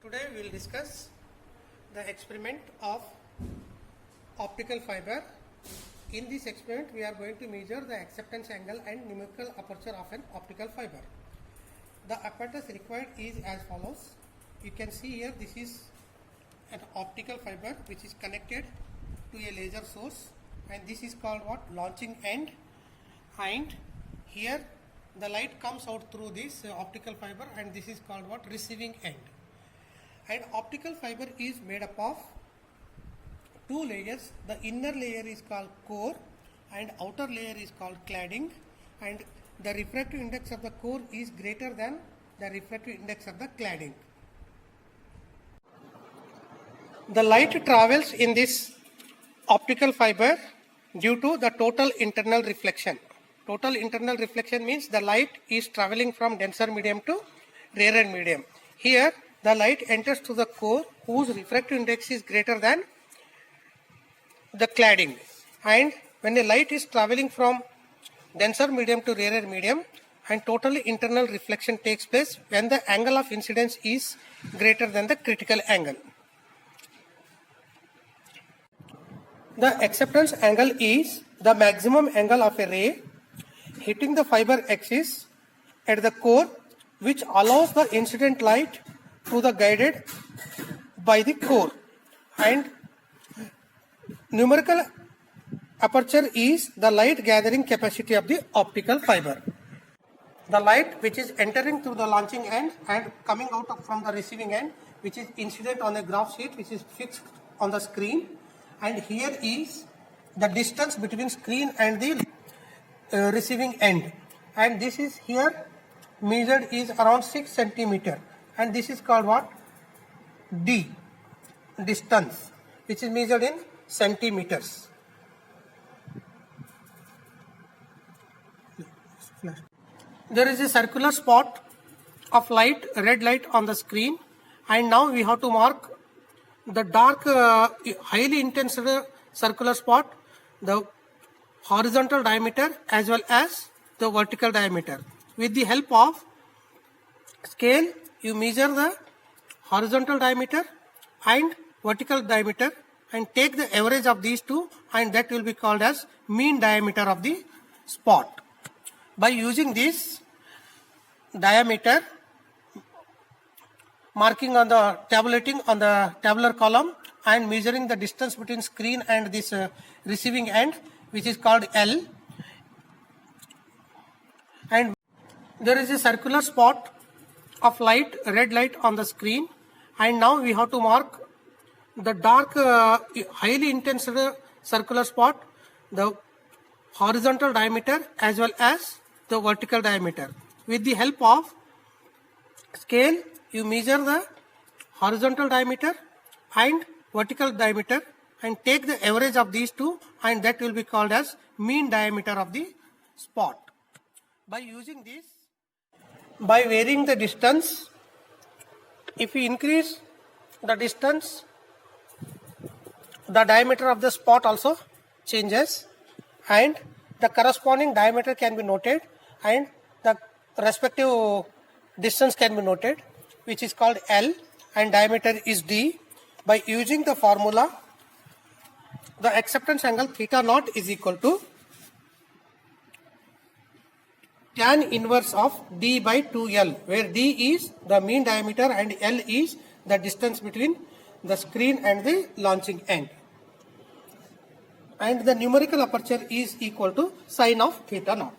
Today we will discuss the experiment of optical fiber. In this experiment we are going to measure the acceptance angle and numerical aperture of an optical fiber. The apparatus required is as follows. You can see here this is an optical fiber which is connected to a laser source, and this is called what? Launching end. And here the light comes out through this optical fiber, and this is called what? Receiving end. And optical fiber is made up of two layers. The inner layer is called core and outer layer is called cladding, and the refractive index of the core is greater than the refractive index of the cladding. The light travels in this optical fiber due to the total internal reflection. Total internal reflection means the light is traveling from denser medium to rarer medium. Here the light enters to the core whose refractive index is greater than the cladding, and when the light is traveling from denser medium to rarer medium, and total internal reflection takes place when the angle of incidence is greater than the critical angle. The acceptance angle is the maximum angle of a ray hitting the fiber axis at the core, which allows the incident light to the guided by the core, and numerical aperture is the light gathering capacity of the optical fiber. The light which is entering through the launching end and coming out from the receiving end, which is incident on a graph sheet which is fixed on the screen, and here is the distance between screen and the receiving end, and this is here measured is around 6 centimeter, and this is called what? D, distance, which is measured in centimeters. There is a circular spot of light, red light on the screen, and now we have to mark the dark highly intense circular spot, the horizontal diameter as well as the vertical diameter. With the help of scale, you measure the horizontal diameter and vertical diameter and take the average of these two, and that will be called as mean diameter of the spot. By using this diameter, marking on the tabulating on the tabular column and measuring the distance between screen and this receiving end, which is called L, and there is a circular spot of light, red light on the screen, and now we have to mark the dark highly intense circular spot, the horizontal diameter as well as the vertical diameter. With the help of scale, you measure the horizontal diameter and vertical diameter and take the average of these two, and that will be called as mean diameter of the spot. By using this, by varying the distance, if we increase the distance, the diameter of the spot also changes, and the corresponding diameter can be noted and the respective distance can be noted, which is called L, and diameter is D. By using the formula, the acceptance angle theta naught is equal to tan inverse of D by 2L, where D is the mean diameter and L is the distance between the screen and the launching end. And the numerical aperture is equal to sine of theta naught.